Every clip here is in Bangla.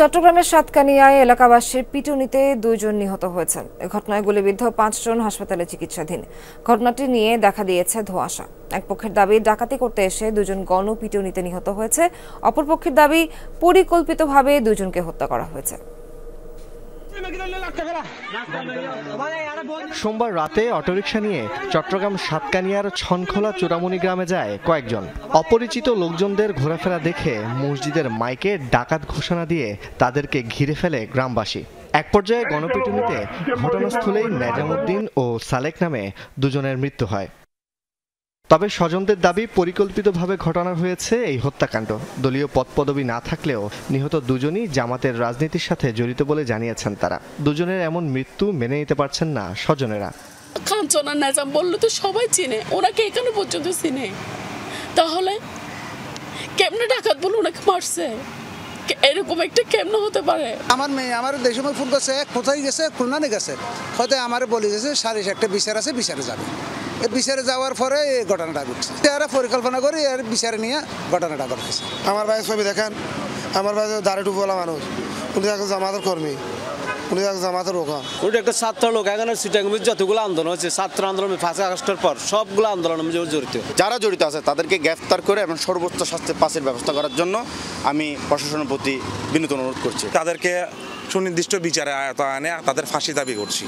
চট্টগ্রামের সাতকানিয়ায় এলাকাবাসীর পিটুনিতে 2 জন নিহত হয়েছেন। এ ঘটনায় গুলিবিদ্ধ 5 জন হাসপাতালে চিকিৎসাধীন। ঘটনাটি নিয়ে দেখা দিয়েছে ধোঁয়াশা। এক পক্ষের দাবি ডাকাতি করতে এসে 2 জন গণপিটুনিতে নিহত হয়েছে, অপর পক্ষের দাবি পরিকল্পিতভাবে 2 জনকে হত্যা করা হয়েছে। সোমবার রাতে অটোরিকশা নিয়ে চট্টগ্রাম সাতকানিয়ার ছনখোলা চূড়ামণি গ্রামে যায় কয়েকজন। অপরিচিত লোকজনদের ঘোরাফেরা দেখে মসজিদের মাইকে ডাকাত ঘোষণা দিয়ে তাদেরকে ঘিরে ফেলে গ্রামবাসী। এক পর্যায়ে গণপিটুনিতে ঘটনাস্থলেই নেজামুদ্দিন ও সালেক নামে 2 জনের মৃত্যু হয়। তবে স্বজনদের দাবি পরিকল্পিতভাবে ঘটানো হয়েছে এই হত্যাকাণ্ড। দলীয় পদপদবি না থাকলেও নিহত 2 জনই জামাতের রাজনীতির সাথে জড়িত বলে জানিয়েছেন তারা। 2 জনের এমন মৃত্যু মেনে নিতে পারছেন না স্বজনেরা। কাঞ্চনা নেজাম বললে তো সবাই চিনে, ওনাকে এখানে পর্যন্ত চিনে, তাহলে কেমনে ডাকাত বলে ওনাকে মারছে? এরকম একটা কেমনে হতে পারে? আমার মেয়ে আমার দেশ সময় ফোন করছে, কোথায় গেছে, খুলনানে গেছে, হয়তো আমার বলে গেছে 1:30 বিচার আছে, বিচারে যাবে। বিচারে যাওয়ার পরে এই ঘটনাটা ঘটছে। তারা পরিকল্পনা করে এর বিচারে নিয়ে ঘটনাটা ঘটেছে। আমার ভাই ছবি দেখেন, আমার ভাই দাঁড়ে টুপওয়ালা মানুষ, উনি একজন জামাতের কর্মী, উনি একজন জামাতের লোক। উনি একটা ছাত্র লোক। এখানে সিটাঙ্গের যতগুলো আন্দোলন হয়েছে, ছাত্র আন্দোলন 5 আগস্টের পর সবগুলো আন্দোলনের মধ্যে জড়িত। যারা জড়িত আছে তাদেরকে গ্রেফতার করে এবং সর্বোচ্চ শাস্তির পাশের ব্যবস্থা করার জন্য আমি প্রশাসনের প্রতি বিনীত অনুরোধ করছি। তাদেরকে সুনির্দিষ্ট বিচারে আয়তায় তাদের ফাঁসি দাবি করছি।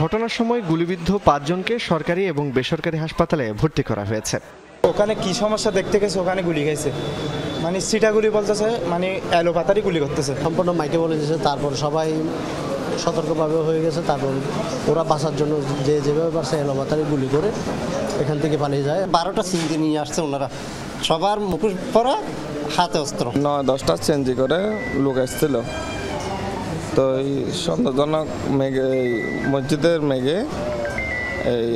ঘটনার সময় গুলিবিদ্ধ 5 জনকে সরকারি এবং বেসরকারি হাসপাতালে ভর্তি করা হয়েছে। ওখানে কি সমস্যা দেখতে গেছে, ওখানে গুলি খাইছে, মানে সিটা গুলি বলতেছে, মানে এলোপাতারি গুলি করতেছে। সম্পূর্ণ মাইকে বলে দিয়েছে, তারপর সবাই সতর্কভাবে হয়ে গেছে। তারপর ওরা বাঁচার জন্য যেভাবে পারছে এলোপাতারি গুলি করে এখান থেকে পালিয়ে যায়। 12টা সিঙ্গি নিয়ে আসছে ওনারা, সবার মুখোশ পরা, হাতে অস্ত্র। 9-10টা চেঞ্জি করে লোক এসেছিল। তো এই সন্দেহজনক মেঘে মসজিদের মেঘে এই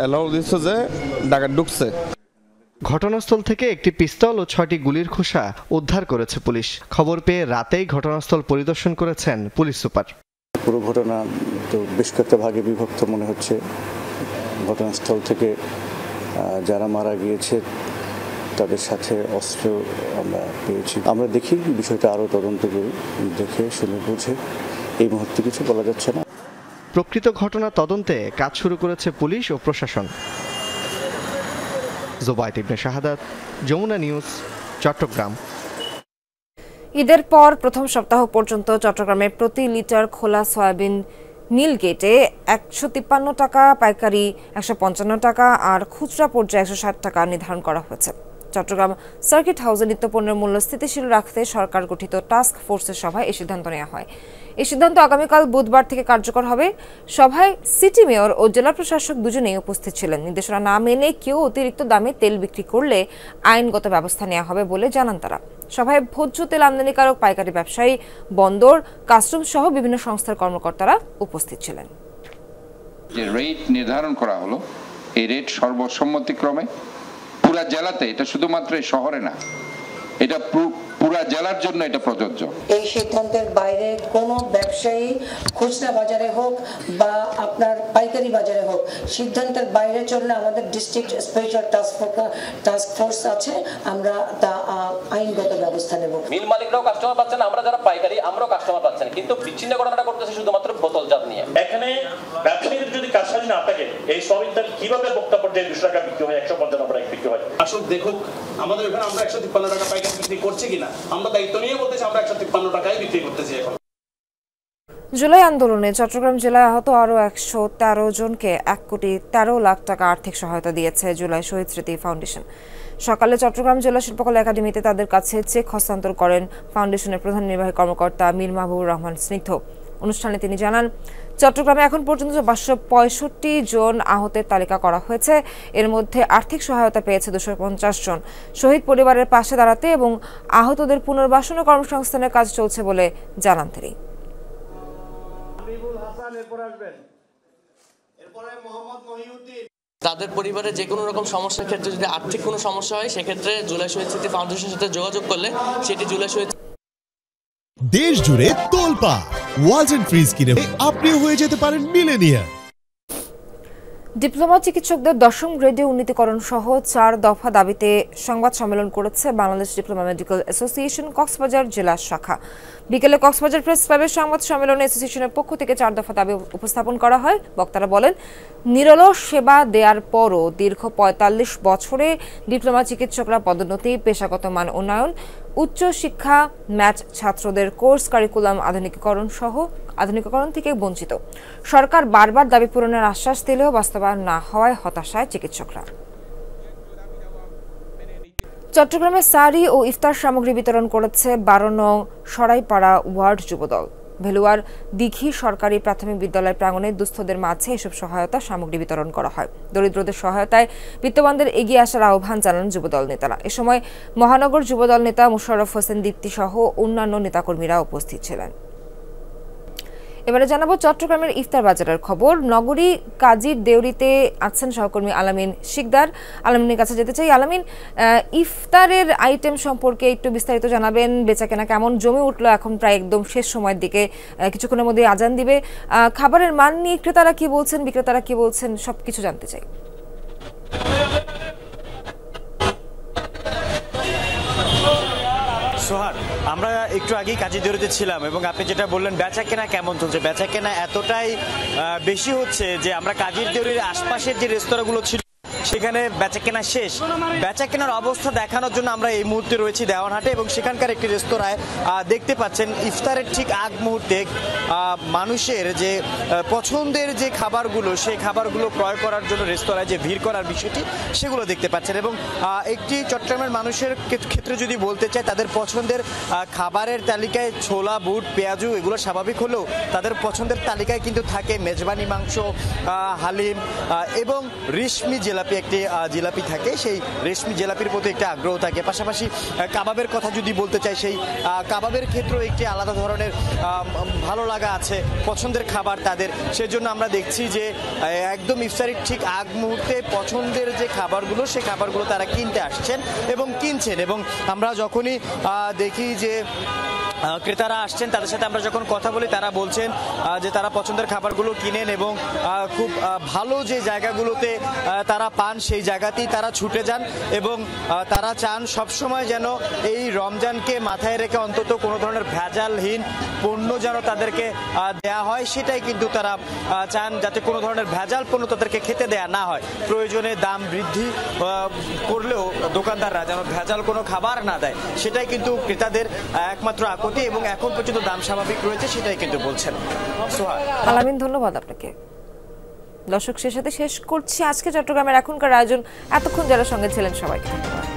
এলাও দিচ্ছে যে ডাকাত ঢুকছে। ঘটনাস্থল থেকে একটি পিস্তল ও 6টি গুলির খোসা উদ্ধার করেছে পুলিশ। খবর পেয়ে রাতেই ঘটনাস্থল পরিদর্শন করেছেন পুলিশ সুপার। পুরো ঘটনা তো বেশ কয়েকটা ভাগে বিভক্ত মনে হচ্ছে। ঘটনাস্থল থেকে যারা মারা গিয়েছে তাদের সাথে অস্ত্র আমরা পেয়েছি। আমরা দেখি বিষয়টা আরও তদন্ত করি, দেখে শুনে বুঝে এই মুহূর্তে কিছু বলা যাচ্ছে না। প্রকৃত ঘটনা তদন্তে কাজ শুরু করেছে পুলিশ ও প্রশাসন। জোবায়েত ইবনে শাহাদাত, যমুনা নিউজ, চট্টগ্রাম। ঈদের পর প্রথম সপ্তাহ পর্যন্ত চট্টগ্রামে প্রতি লিটার খোলা সয়াবিন মিল গেটে 153 টাকা, পাইকারি 155 টাকা আর খুচরা পর্যায়ে 160 টাকা নির্ধারণ করা হয়েছে। চট্টগ্রাম সার্কিট হাউসে নিত্যপণ্যের মূল্য স্থিতিশীল রাখতে সরকার গঠিত টাস্ক ফোর্সের সভায় এই সিদ্ধান্ত নেওয়া হয়। এই সিদ্ধান্ত আগামীকাল বুধবার থেকে কার্যকর হবে। সভায় সিটি মেয়র ও জেলা প্রশাসক দুজনেই উপস্থিত ছিলেন। নির্দেশনা না মেনে কেউ অতিরিক্ত দামে তেল বিক্রি করলে আইনগত ব্যবস্থা নেওয়া হবে বলে জানান তারা। সভায় ভোজ্য তেল আমদানিকারক, পাইকারি ব্যবসায়ী, বন্দর, কাস্টম সহ বিভিন্ন সংস্থার কর্মকর্তারা উপস্থিত ছিলেন। যে রেট নির্ধারণ করা হলো, এই রেট সর্বসম্মতিক্রমে পুরা জেলাতে, এটা শুধুমাত্র শহরে না, এটা পুরা জেলার জন্য এটা প্রযোজ্য। এই সিদ্ধান্তের বাইরে কোনো ব্যবসায়ী খুচরা বাজারে হোক বা আপনার পাইকারি বাজারে হোক, সিদ্ধান্তের বাইরে চললে আমাদের ডিস্ট্রিক্ট স্পেশাল টাস্ক ফোর্স আছে, আমরা তা আইনগত ব্যবস্থা নেব। মিল মালিকরাও কাস্টমার পাচ্ছেন, আমরা যারা পাইকারি আমরাও কাস্টমার পাচ্ছেন, কিন্তু বিচ্ছিন্ন ঘটনাটা করতেছে শুধুমাত্র বোতলজাত নিয়ে। এখানে ব্যবসায়ীদের যদি কারসাজি না থাকে, এই শ্রমিকদের কিভাবে বক্তা পর্যায়ে 200 টাকা বিক্রি হয়, 155 টাকা বিক্রি হয়? আসলে দেখুন, আমাদের এখানে আমরা 153 টাকা পাইকারি বিক্রি করছি কিনা, আমরা দায়িত্ব নিয়ে বলতেছি আমরা 153 টাকায় বিক্রি করতেছি। এখন জুলাই আন্দোলনে চট্টগ্রাম জেলায় আহত আরও 113 জনকে 1,13,00,000 টাকা আর্থিক সহায়তা দিয়েছে জুলাই শহীদ স্মৃতি ফাউন্ডেশন। সকালে চট্টগ্রাম জেলা শিল্পকলা একাডেমিতে তাদের কাছে চেক হস্তান্তর করেন ফাউন্ডেশনের প্রধান নির্বাহী কর্মকর্তা মীর মাহবুবুর রহমান স্নিগ্ধ। অনুষ্ঠানে তিনি জানান, চট্টগ্রামে এখন পর্যন্ত 565 জন আহতের তালিকা করা হয়েছে। এর মধ্যে আর্থিক সহায়তা পেয়েছে 250 জন। শহীদ পরিবারের পাশে দাঁড়াতে এবং আহতদের পুনর্বাসন ও কর্মসংস্থানের কাজ চলছে বলে জানান তিনি। তাদের পরিবারে যে কোনো রকম সমস্যার ক্ষেত্রে যদি আর্থিক কোনো সমস্যা হয়, সেক্ষেত্রে জুলাই শহীদ স্মৃতি ফাউন্ডেশনের সাথে যোগাযোগ করলে সেটি জুলাই শহীদ। দেশ জুড়ে তোলপা ওয়ালটন ফ্রিজ কিনে আপনিও হয়ে যেতে পারেন মিলেনিয়ার। ডিপ্লোমা চিকিৎসকদের 10ম গ্রেডে উন্নীতকরণ সহ 4 দফা দাবিতে সংবাদ সম্মেলন করেছে Bangladesh diploma medical association Cox's Bazar জেলা শাখা। বিকেলে কক্সবাজার প্রেস ক্লাবের সংবাদ সম্মেলনে অ্যাসোসিয়েশনের পক্ষ থেকে 4 দফা দাবি উপস্থাপন করা হয়। বক্তারা বলেন, নিরলস সেবা দেওয়ার পরও দীর্ঘ 45 বছরে ডিপ্লোমা চিকিৎসকরা পদোন্নতি, পেশাগত মান উন্নয়ন, উচ্চ শিক্ষা, ম্যাথ ছাত্রদের কোর্স কারিকুলাম আধুনিকীকরণ থেকে বঞ্চিত। সরকার বারবার দাবি পূরণের আশ্বাস দিলেও বাস্তবায়ন না হওয়ায় হতাশায় চিকিৎসকরা। চট্টগ্রামে সারি ও ইফতার সামগ্রী বিতরণ করেছে 12 নং সরাইপাড়া ওয়ার্ড যুবদল। ভেলুয়ার দিঘি সরকারি প্রাথমিক বিদ্যালয় প্রাঙ্গণে দুস্থদের মাঝে এসব সহায়তা সামগ্রী বিতরণ করা হয়। দরিদ্রদের সহায়তায় বিত্তবানদের এগিয়ে আসার আহ্বান জানান যুবদল নেতারা। এ সময় মহানগর যুবদল নেতা মোশাররফ হোসেন দীপ্তি সহ অন্যান্য নেতাকর্মীরা উপস্থিত ছিলেন। এবারে জানাবো চট্টগ্রামের ইফতার বাজারের খবর। নগরী কাজীর দেউরিতে আছেন সহকর্মী আলামিন শিকদার। আলামিনের কাছে যেতে চাই। আলামিন, ইফতারের আইটেম সম্পর্কে একটু বিস্তারিত জানাবেন। বেচাকেনা কেমন জমে উঠলো? এখন প্রায় একদম শেষ সময়ের দিকে, কিছুক্ষণের মধ্যে আজান দিবে। খাবারের মান নিয়ে ক্রেতারা কি বলছেন, বিক্রেতারা কি বলছেন, সবকিছু জানতে চাই। সোহার, আমরা একটু আগেই কাজী দেউরিতে ছিলাম এবং আপনি যেটা বললেন বেচা কেনা কেমন চলছে, বেচা কেনা এতটাই বেশি হচ্ছে যে আমরা কাজীর দেউরির আশপাশের যে রেস্তোরাঁগুলো ছিল সেখানে বেচা কেনা শেষ। বেচা কেনার অবস্থা দেখানোর জন্য আমরা এই মুহূর্তে রয়েছি দেওয়ানহাটে এবং সেখানকার একটি রেস্তোরাঁয় দেখতে পাচ্ছেন ইফতারের ঠিক আগ মুহূর্তে মানুষের যে পছন্দের যে খাবারগুলো সেই খাবারগুলো ক্রয় করার জন্য রেস্তোরাঁয় যে ভিড় করার বিষয়টি সেগুলো দেখতে পাচ্ছেন। এবং একটি চট্টগ্রামের মানুষের ক্ষেত্রে যদি বলতে চাই, তাদের পছন্দের খাবারের তালিকায় ছোলা, বুট, পেঁয়াজু এগুলো স্বাভাবিক হলেও তাদের পছন্দের তালিকায় কিন্তু থাকে মেজবানি মাংস, হালিম এবং রেশমি জিলাপি। একটি জিলাপি থাকে, সেই রেশমি জিলাপির প্রতি একটি আগ্রহ থাকে। পাশাপাশি কাবাবের কথা যদি বলতে চাই, সেই কাবাবের ক্ষেত্রেও একটি আলাদা ধরনের ভালো লাগা আছে, পছন্দের খাবার তাদের। সেজন্য আমরা দেখছি যে একদম ইফতারির ঠিক আগ মুহূর্তে পছন্দের যে খাবারগুলো সেই খাবারগুলো তারা কিনতে আসছেন এবং কিনছেন। এবং আমরা যখনই দেখি যে ক্রেতারা আসছেন, তাদের সাথে আমরা যখন কথা বলি তারা বলছেন যে তারা পছন্দের খাবারগুলো কিনেন এবং খুব ভালো যে জায়গাগুলোতে তারা পান সেই জায়গাতেই তারা ছুটে যান এবং তারা চান সবসময় যেন এই রমজানকে মাথায় রেখে অন্তত কোনো ধরনের ভেজালহীন পণ্য যেন তাদেরকে দেয়া হয়, সেটাই কিন্তু তারা চান, যাতে কোনো ধরনের ভেজাল পণ্য তাদেরকে খেতে দেয়া না হয়। প্রয়োজনে দাম বৃদ্ধি করলেও দোকানদাররা যেন ভেজাল কোনো খাবার না দেয়, সেটাই কিন্তু ক্রেতাদের একমাত্র আকতি এবং এখন পর্যন্ত দাম স্বাভাবিক রয়েছে সেটাই কিন্তু বলছেন। আলামিন, ধন্যবাদ আপনাকে। দর্শক, শেষ করছি আজকে চট্টগ্রামের এখনকার আয়োজন। এতক্ষণ যারা সঙ্গে ছিলেন সবাইকে ধন্যবাদ।